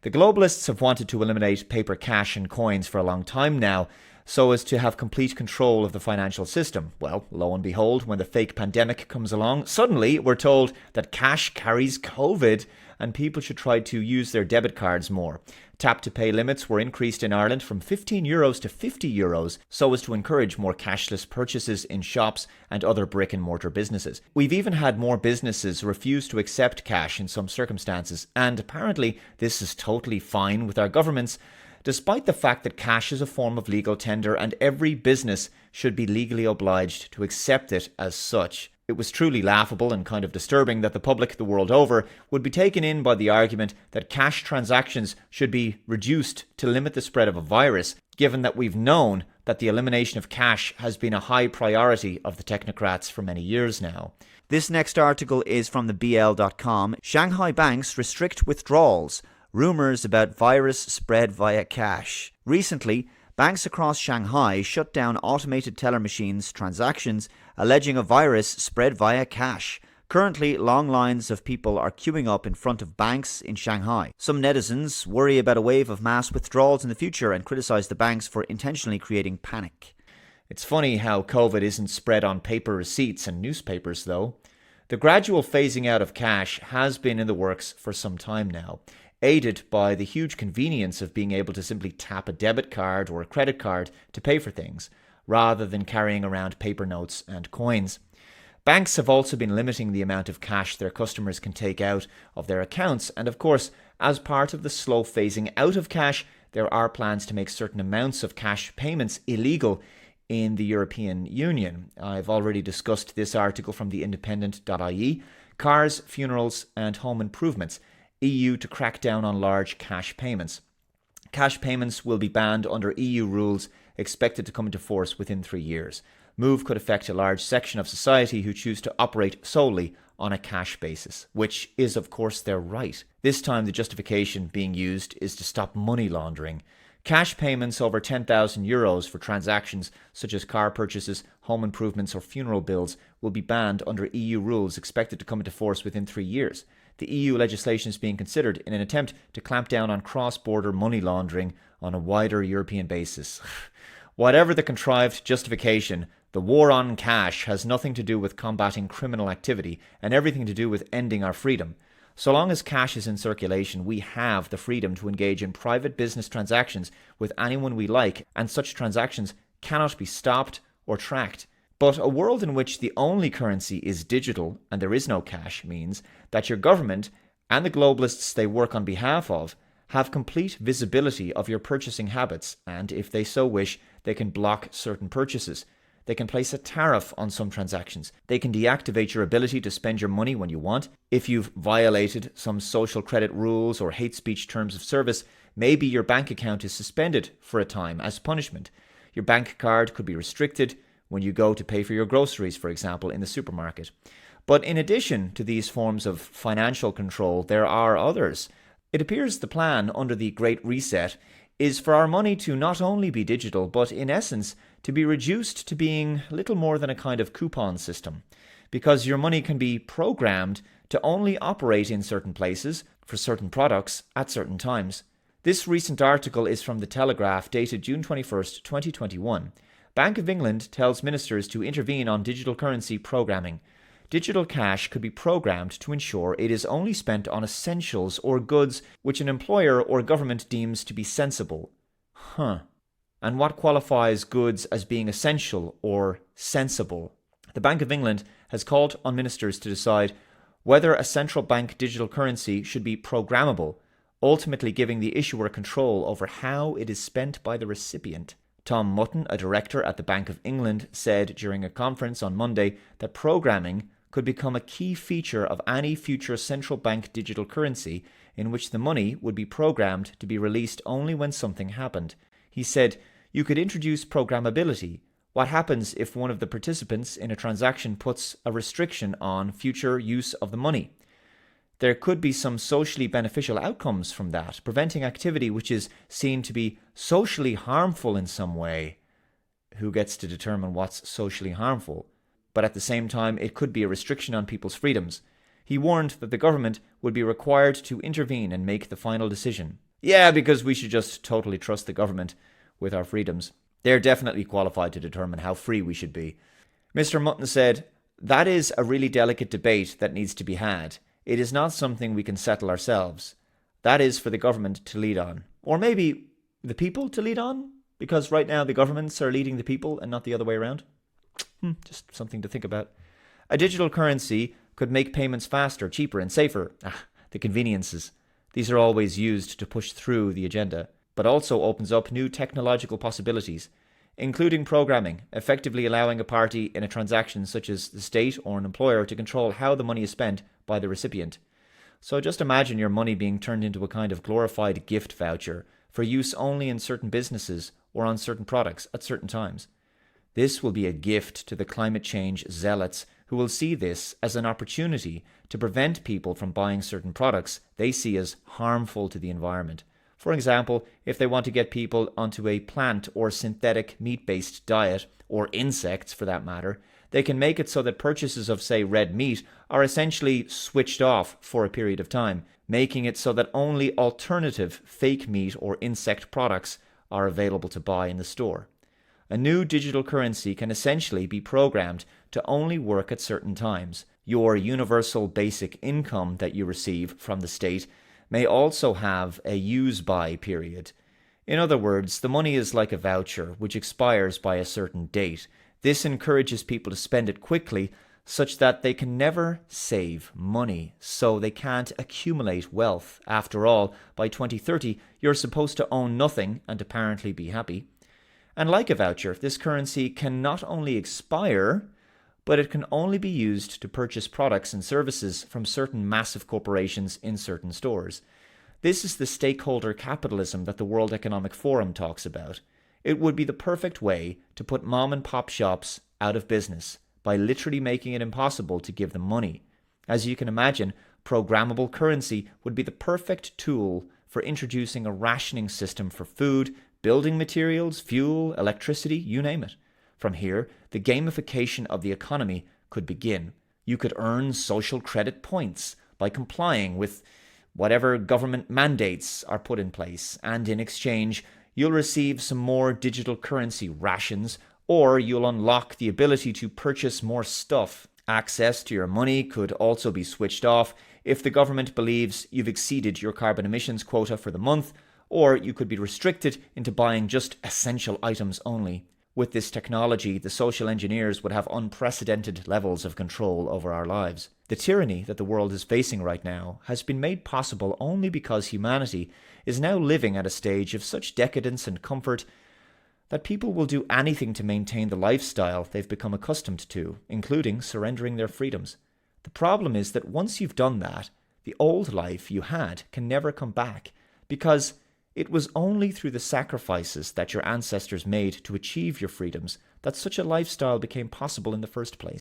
The globalists have wanted to eliminate paper cash and coins for a long time now, so as to have complete control of the financial system. Well, lo and behold, when the fake pandemic comes along, suddenly we're told that cash carries COVID and people should try to use their debit cards more. Tap-to-pay limits were increased in Ireland from €15 to €50 so as to encourage more cashless purchases in shops and other brick-and-mortar businesses. We've even had more businesses refuse to accept cash in some circumstances, and apparently this is totally fine with our governments, despite the fact that cash is a form of legal tender and every business should be legally obliged to accept it as such. It was truly laughable and kind of disturbing that the public the world over would be taken in by the argument that cash transactions should be reduced to limit the spread of a virus, given that we've known that the elimination of cash has been a high priority of the technocrats for many years now. This next article is from the BL.com. Shanghai banks restrict withdrawals. Rumours about virus spread via cash. Recently, banks across Shanghai shut down automated teller machines transactions, alleging a virus spread via cash. Currently, long lines of people are queuing up in front of banks in Shanghai. Some netizens worry about a wave of mass withdrawals in the future and criticise the banks for intentionally creating panic. It's funny how COVID isn't spread on paper receipts and newspapers, though. The gradual phasing out of cash has been in the works for some time now, aided by the huge convenience of being able to simply tap a debit card or a credit card to pay for things, rather than carrying around paper notes and coins. Banks have also been limiting the amount of cash their customers can take out of their accounts, and of course, as part of the slow phasing out of cash, there are plans to make certain amounts of cash payments illegal in the European Union. I've already discussed this article from the independent.ie, Cars, Funerals and Home Improvements, EU to crack down on large cash payments. Cash payments will be banned under EU rules expected to come into force within 3 years. Move could affect a large section of society who choose to operate solely on a cash basis, which is of course their right. This time the justification being used is to stop money laundering. Cash payments over €10,000 for transactions such as car purchases, home improvements or funeral bills will be banned under EU rules expected to come into force within 3 years. The EU legislation is being considered in an attempt to clamp down on cross-border money laundering on a wider European basis. Whatever the contrived justification, the war on cash has nothing to do with combating criminal activity and everything to do with ending our freedom. So long as cash is in circulation, we have the freedom to engage in private business transactions with anyone we like, and such transactions cannot be stopped or tracked. But a world in which the only currency is digital and there is no cash means that your government and the globalists they work on behalf of have complete visibility of your purchasing habits, and if they so wish, they can block certain purchases. They can place a tariff on some transactions. They can deactivate your ability to spend your money when you want. If you've violated some social credit rules or hate speech terms of service, maybe your bank account is suspended for a time as punishment. Your bank card could be restricted when you go to pay for your groceries, for example, in the supermarket. But in addition to these forms of financial control, there are others. It appears the plan under the Great Reset is for our money to not only be digital, but in essence to be reduced to being little more than a kind of coupon system, because your money can be programmed to only operate in certain places for certain products at certain times. This recent article is from The Telegraph, dated June 21st, 2021. Bank of England tells ministers to intervene on digital currency programming. Digital cash could be programmed to ensure it is only spent on essentials or goods which an employer or government deems to be sensible. And what qualifies goods as being essential or sensible? The Bank of England has called on ministers to decide whether a central bank digital currency should be programmable, ultimately giving the issuer control over how it is spent by the recipient. Tom Mutton, a director at the Bank of England, said during a conference on Monday that programming could become a key feature of any future central bank digital currency in which the money would be programmed to be released only when something happened. He said, "You could introduce programmability. What happens if one of the participants in a transaction puts a restriction on future use of the money? There could be some socially beneficial outcomes from that, preventing activity which is seen to be socially harmful in some way." Who gets to determine what's socially harmful? But at the same time, it could be a restriction on people's freedoms. He warned that the government would be required to intervene and make the final decision. Yeah, because we should just totally trust the government with our freedoms. They're definitely qualified to determine how free we should be. Mr. Mutton said, that is a really delicate debate that needs to be had. It is not something we can settle ourselves. That is for the government to lead on. Or maybe the people to lead on? Because right now the governments are leading the people and not the other way around. Just something to think about. A digital currency could make payments faster, cheaper, and safer. The conveniences. These are always used to push through the agenda, but also opens up new technological possibilities, including programming, effectively allowing a party in a transaction such as the state or an employer to control how the money is spent by the recipient. So just imagine your money being turned into a kind of glorified gift voucher for use only in certain businesses or on certain products at certain times. This will be a gift to the climate change zealots who will see this as an opportunity to prevent people from buying certain products they see as harmful to the environment. For example, if they want to get people onto a plant or synthetic meat-based diet, or insects for that matter, they can make it so that purchases of, say, red meat are essentially switched off for a period of time, making it so that only alternative fake meat or insect products are available to buy in the store. A new digital currency can essentially be programmed to only work at certain times. Your universal basic income that you receive from the state may also have a use-by period. In other words, the money is like a voucher which expires by a certain date. This encourages people to spend it quickly such that they can never save money, so they can't accumulate wealth. After all, by 2030, you're supposed to own nothing and apparently be happy. And like a voucher, this currency can not only expire, but it can only be used to purchase products and services from certain massive corporations in certain stores. This is the stakeholder capitalism that the World Economic Forum talks about. It would be the perfect way to put mom and pop shops out of business by literally making it impossible to give them money. As you can imagine, programmable currency would be the perfect tool for introducing a rationing system for food, building materials, fuel, electricity, you name it. From here, the gamification of the economy could begin. You could earn social credit points by complying with whatever government mandates are put in place, and in exchange, you'll receive some more digital currency rations, or you'll unlock the ability to purchase more stuff. Access to your money could also be switched off if the government believes you've exceeded your carbon emissions quota for the month, or you could be restricted into buying just essential items only. With this technology, the social engineers would have unprecedented levels of control over our lives. The tyranny that the world is facing right now has been made possible only because humanity is now living at a stage of such decadence and comfort that people will do anything to maintain the lifestyle they've become accustomed to, including surrendering their freedoms. The problem is that once you've done that, the old life you had can never come back, because it was only through the sacrifices that your ancestors made to achieve your freedoms that such a lifestyle became possible in the first place.